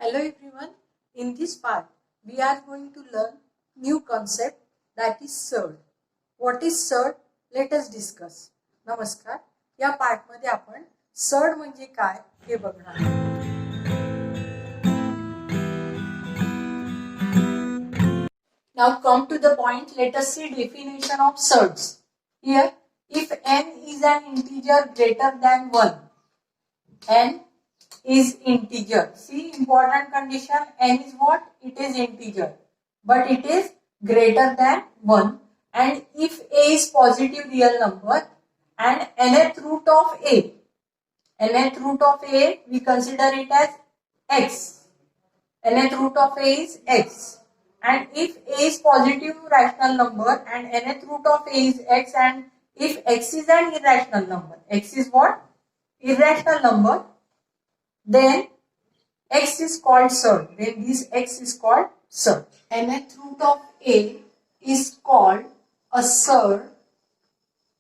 Hello everyone. In this part, we are going to learn new concept that is surd. What is surd? Let us discuss. नमस्कार. या part मध्ये आपण surd म्हणजे काय हे बघणार आहोत. Now come to the point. Let us see definition of surds. Here, if n is an integer greater than 1, n is integer. See, important condition, n is what? It is integer, but it is greater than 1, and if a is positive real number and nth root of a, we consider it as x. Nth root of a is x, and if a is positive rational number and nth root of a is x, and if x is an irrational number, x is what? Irrational number, then x is called surd. Then this x is called surd. Nth root of a is called a surd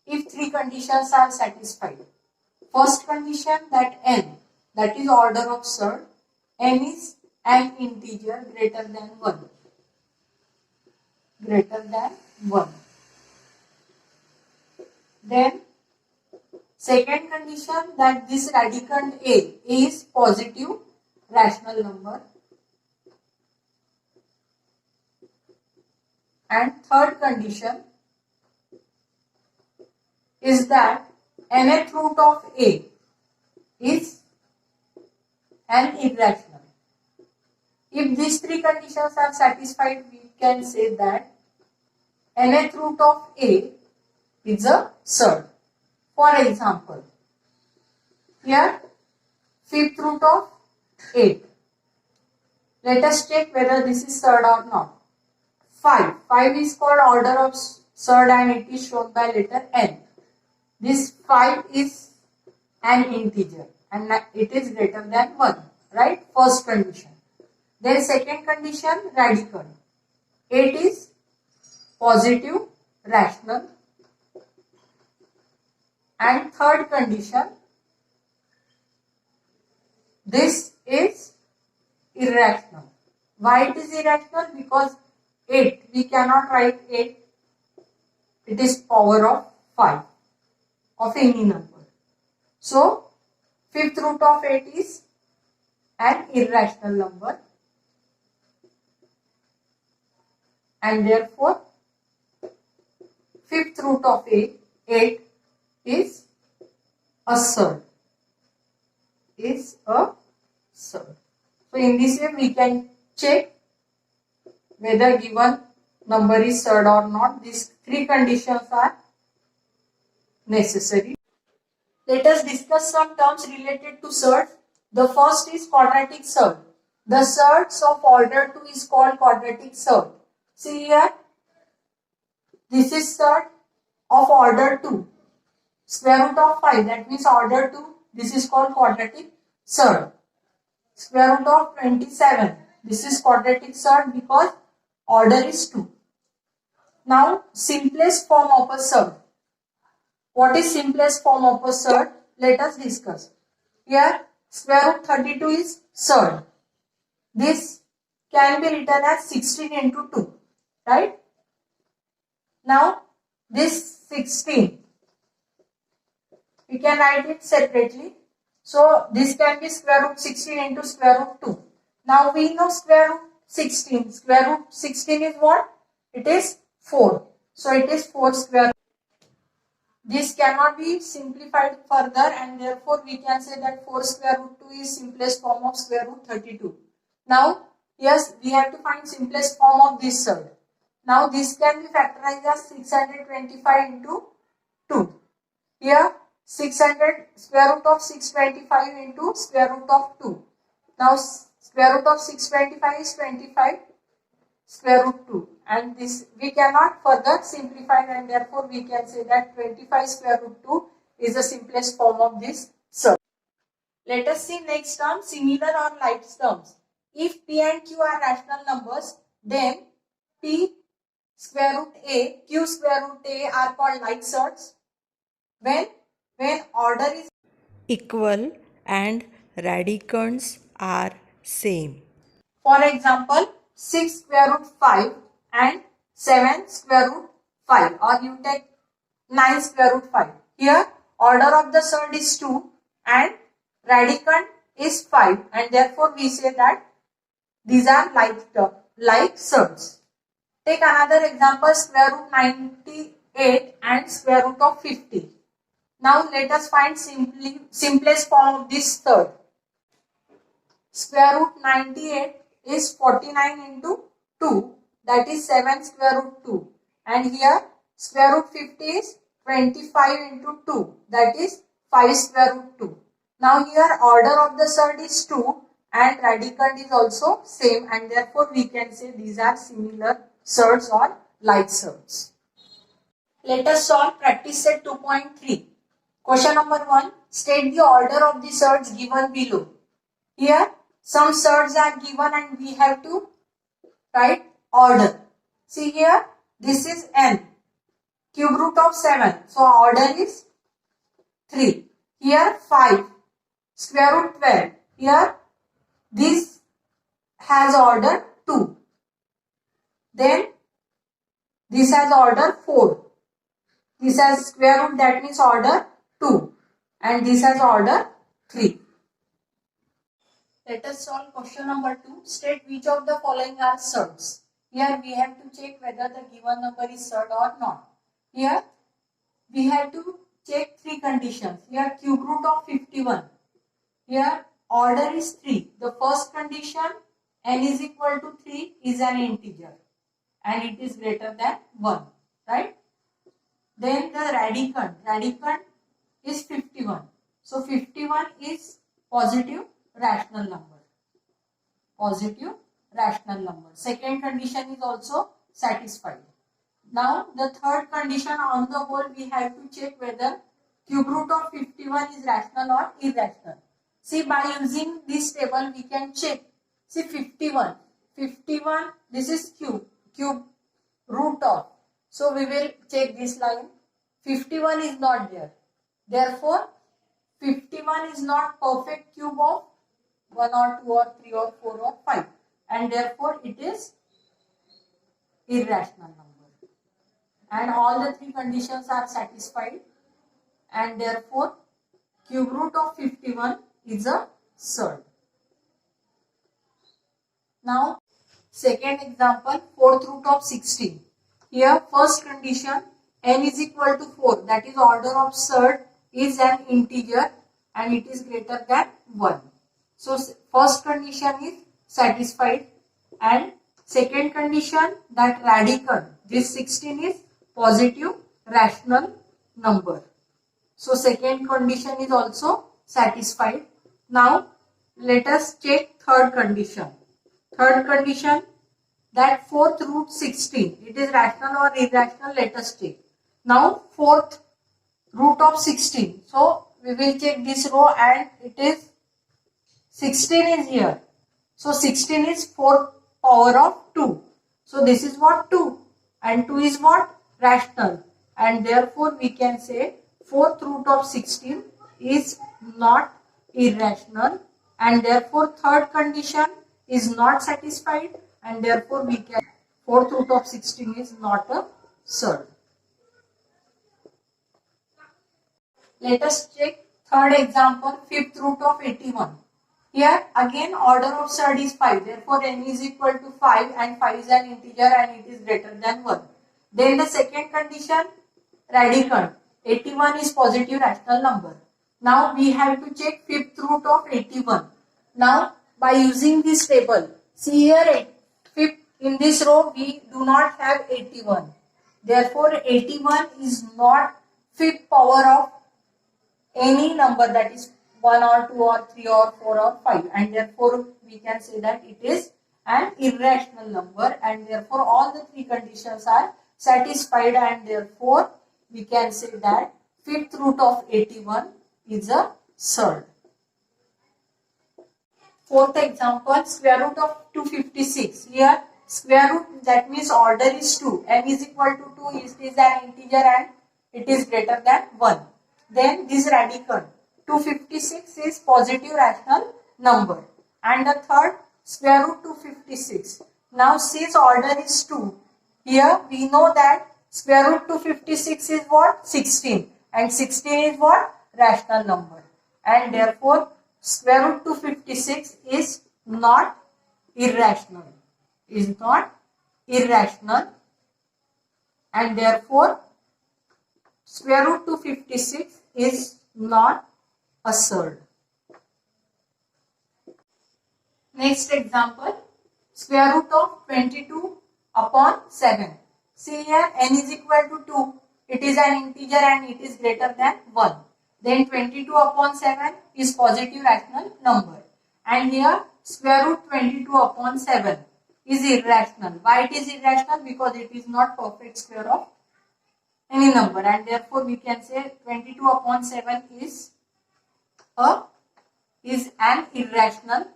if three conditions are satisfied. First condition, that n, that is order of surd, n is an integer greater than 1. Greater than 1. Then second condition, that this radicand a is positive rational number. And third condition is that nth root of a is an irrational. If these three conditions are satisfied, we can say that nth root of a is a surd. For example, here fifth root of 8. Let us check whether this is surd or not. 5. 5 is called order of surd and it is shown by letter n. This 5 is an integer and it is greater than 1. Right? First condition. Then second condition, radicand. 8 is positive rational. And third condition, this is irrational. Why it is irrational? Because 8, we cannot write 8. It is power of 5 of any number. So, fifth root of 8 is an irrational number. And therefore, fifth root of 8 is a surd. So in this way we can check whether given number is surd or not. These three conditions are necessary. Let us discuss some terms related to surd. The first is quadratic surd. The surds of order 2 is called quadratic surd. See here, this is surd of order 2. Square root of 5, that means order 2, this is called quadratic surd. Square root of 27, this is quadratic surd because order is 2. Now, simplest form of a surd. What is simplest form of a surd? Let us discuss. Here, square root 32 is surd. This can be written as 16 into 2, right? Now, this 16, we can write it separately. So, this can be square root 16 into square root 2. Now, we know square root 16. Square root 16 is what? It is 4. So, it is 4 square root. This cannot be simplified further and therefore, we can say that 4 square root 2 is simplest form of square root 32. Now, yes, we have to find simplest form of this surd. Now, this can be factorized as 625 into 2. Here, 600 square root of 625 into square root of 2. Now, square root of 625 is 25 square root 2. And this we cannot further simplify and therefore we can say that 25 square root 2 is the simplest form of this surd. Let us see next term, similar or like terms. If p and q are rational numbers, then p square root a, q square root a are called like surds. When order is equal and radicands are same. For example, 6 square root 5 and 7 square root 5, or you take 9 square root 5. Here order of the surd is 2 and radicand is 5, and therefore we say that these are like surds. Take another example, square root 98 and square root of 50. Now let us find simplest form of this surd. Square root 98 is 49 into 2, that is 7 square root 2, and here square root 50 is 25 into 2, that is 5 square root 2. Now here order of the surd is 2 and radicand is also same, and therefore we can say these are similar surds or like surds. Let us solve practice set 2.3. Question number 1. State the order of the surds given below. Here some surds are given and we have to write order. See here, this is n, cube root of 7, so order is 3. Here 5, square root 12. Here this has order 2. Then this has order 4. This has square root, that means order 2. And this has order 3. Let us solve question number 2. State which of the following are surds. Here we have to check whether the given number is surd or not. Here we have to check 3 conditions. Here cube root of 51. Here order is 3. The first condition, n is equal to 3, is an integer and it is greater than 1. Right? Then the radicand is 51. So 51 is positive rational number. Positive rational number. Second condition is also satisfied. Now the third condition, on the whole we have to check whether cube root of 51 is rational or irrational. See, by using this table we can check. See 51, this is cube root of. So we will check this line. 51 is not there. Therefore 51 is not perfect cube of 1 or 2 or 3 or 4 or 5, and therefore it is irrational number. And all the 3 conditions are satisfied, and therefore cube root of 51 is a surd. Now second example, fourth root of 16. Here first condition, n is equal to 4, that is order of surd is an integer and it is greater than 1. So first condition is satisfied, and second condition, that radicand, this 16 is positive rational number. So second condition is also satisfied. Now let us check third condition. Third condition, that fourth root 16, it is rational or irrational, let us check. Now fourth root of 16. So we will check this row and it is 16 is here. So 16 is 4th power of 2. So this is what 2, and 2 is what rational, and therefore we can say fourth root of 16 is not irrational, and therefore third condition is not satisfied, and therefore we can fourth root of 16 is not a surd. Let us check third example, fifth root of 81. Here again order of surd is 5, therefore n is equal to 5 and 5 is an integer and it is greater than 1. Then the second condition, radicand, 81 is positive rational number. Now we have to check fifth root of 81. Now by using this table, see here fifth, in this row we do not have 81. Therefore 81 is not fifth power of any number, that is 1 or 2 or 3 or 4 or 5, and therefore we can say that it is an irrational number, and therefore all the 3 conditions are satisfied, and therefore we can say that fifth root of 81 is a surd. Fourth example, square root of 256. Here square root, that means order is 2, n is equal to 2, it is an integer and it is greater than 1. Then this radicand, 256 is positive rational number, and the third square root 256. Now since order is 2, here we know that square root 256 is what? 16. And 16 is what? Rational number. And therefore square root 256 is not irrational. Is not irrational. And therefore square root 256 is not absurd. Next example, square root of 22 upon 7. See here, n is equal to 2. It is an integer and it is greater than 1. Then 22 upon 7 is positive rational number. And here square root 22 upon 7 is irrational. Why it is irrational? Because it is not perfect square of any number, and therefore we can say 22 upon 7 is an irrational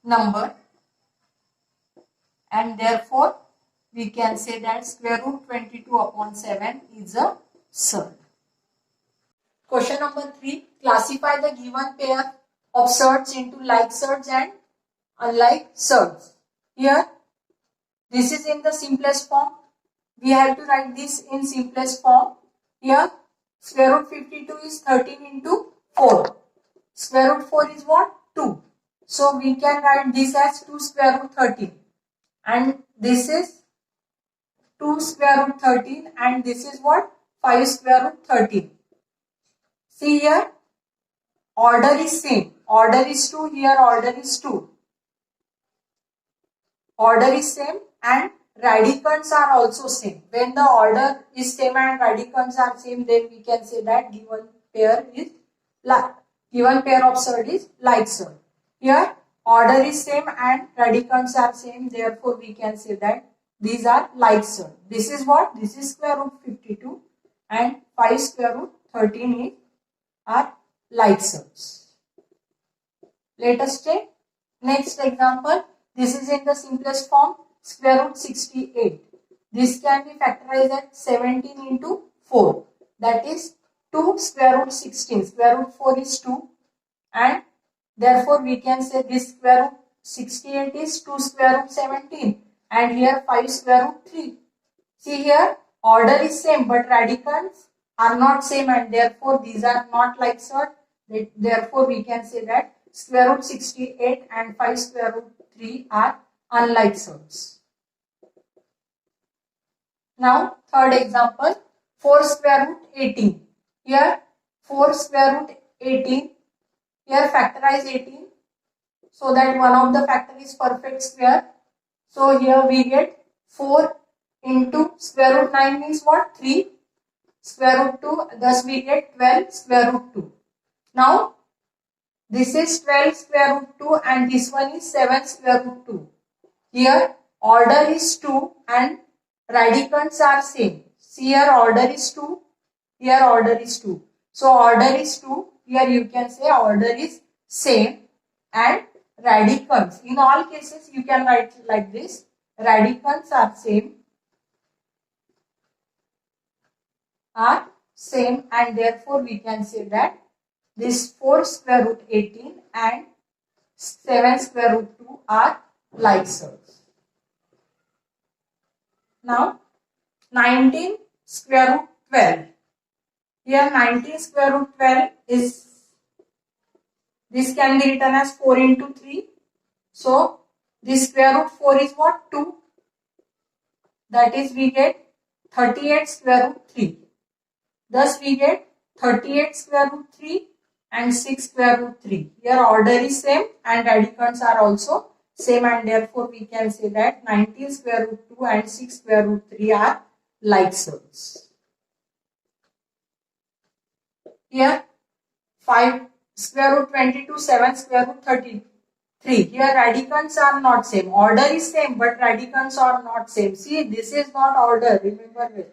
number, and therefore we can say that square root 22 upon 7 is a surd. Question number 3. Classify the given pair of surds into like surds and unlike surds. Here this is in the simplest form. We have to write this in simplest form. Here square root 52 is 13 into 4. Square root 4 is what? 2. So we can write this as 2 square root 13. And this is 2 square root 13 and this is what? 5 square root 13. See here, order is same. Order is 2, here order is 2. Order is same and radicands are also same. When the order is same and radicands are same, then we can say that given pair of surd is like surd. Here order is same and radicands are same, therefore we can say that these are like surd. This is what? This is square root 52 and 5 square root 13 are like surds. Let us take next example. This is in the simplest form. Square root 68. This can be factorized as 17 into 4. That is 2 square root 16. Square root 4 is 2. And therefore we can say this square root 68 is 2 square root 17. And here 5 square root 3. See here, order is same but radicals are not same and therefore these are not like surd. Therefore we can say that square root 68 and 5 square root 3 are unlike surds. Now third example, 4 square root 18. Here 4 square root 18. Here factorize 18 so that one of the factor is perfect square. So here we get 4 into square root 9 means what? 3 square root 2. Thus we get 12 square root 2. Now this is 12 square root 2 and this one is 7 square root 2. Here order is 2 and radicands are same. See here order is 2, here order is 2. So order is 2, here you can say order is same and radicands. In all cases you can write like this. Radicands are same and therefore we can say that this 4 square root 18 and 7 square root 2 are like surds. Now 19 square root 12. Here 19 square root 12 is, this can be written as 4 into 3. So this square root 4 is what? 2. That is we get 38 square root 3. Thus we get 38 square root 3 and 6 square root 3. Here order is same and radicands are also same and therefore we can say that 19 square root 2 and 6 square root 3 are like surds. Here 5 square root 22, 7 square root 33. Here radicands are not same. Order is same but radicands are not same. See, this is not order, remember this.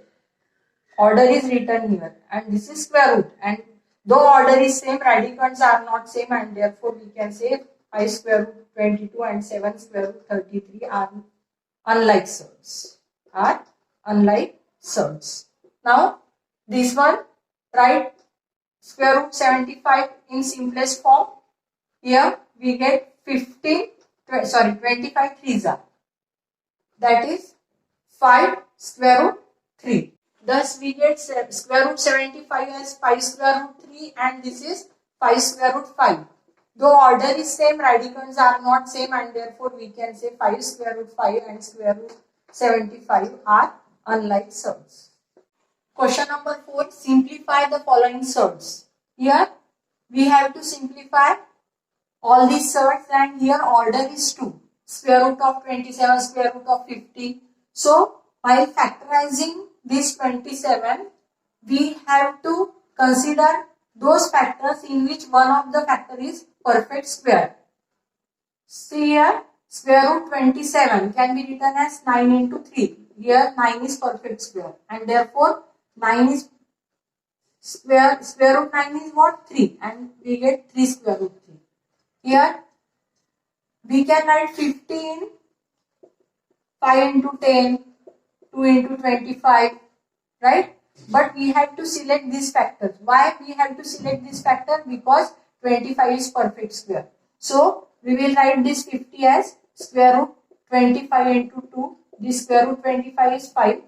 Order is written here and this is square root, and though order is same, radicands are not same and therefore we can say 5 square root 22 and 7 square root 33 are unlike surds. Now this one, write square root 75 in simplest form. Here we get 25 threes are. That is 5 square root 3. Thus we get square root 75 as 5 square root 3 and this is 5 square root 5. Though order is same, radicals are not same and therefore we can say 5 square root 5 and square root 75 are unlike surds. Question number 4. Simplify the following surds. Here we have to simplify all these surds and here order is 2. Square root of 27, square root of 50. So while factorizing this 27, we have to consider those factors in which one of the factor is perfect square. See here, square root 27 can be written as 9 into 3. Here 9 is perfect square and therefore 9 is square root 9 is what? 3 and we get 3 square root 3. Here we can write 15, 5 into 10, 2 into 25, right? But we have to select these factors. Why we have to select this factor? Because 25 is perfect square. So we will write this 50 as square root 25 into 2. This square root 25 is 5.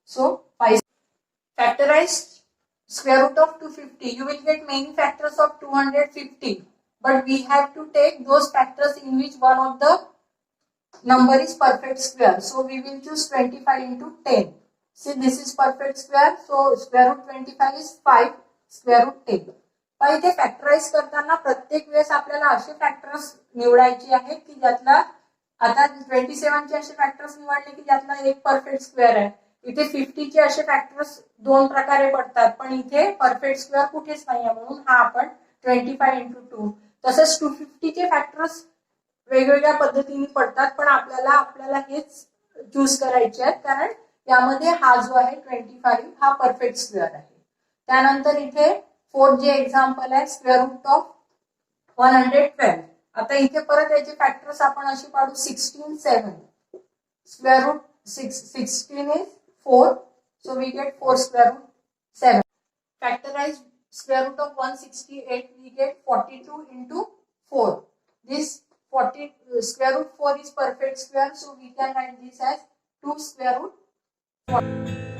So 5. Factorize square root of 250. You will get many factors of 250. But we have to take those factors in which one of the number is perfect square. So we will choose 25 into 10. See, this is perfect square. So square root 25 is 5 square root 10. पण इथे factorise करताना प्रत्येक वेळेस आपल्याला असे factors निवडायचे आहेत की ज्यातला आता 27 चे असे फॅक्टर्स निवडले की ज्यातला एक परफेक्ट स्क्वेअर आहे. इथे 50 चे असे फॅक्टर्स दोन प्रकारे पडतात पण इथे परफेक्ट स्क्वेअर कुठेच नाही आहे म्हणून हा आपण 25 into 2. तसंच 250 चे फॅक्टर्स वेगवेगळ्या पद्धतीने पडतात पण आपल्याला हेच चूज करायचे आहेत कारण यामध्ये हा जो आहे 25 हा परफेक्ट स्क्वेअर आहे. त्यानंतर इथे 4 जे एक्झाम्पल आहे स्क्वेअर रूट ऑफ 112. आता इथे परत याचे फॅक्टर्स आपण अशी पाडू 16, 7. Square root 16 is 4. So we get 4 square root 7. Factorize square root of 168. We get 42 into 4. This 40 square root 4 is perfect square. So we can write this as 2 square root 4.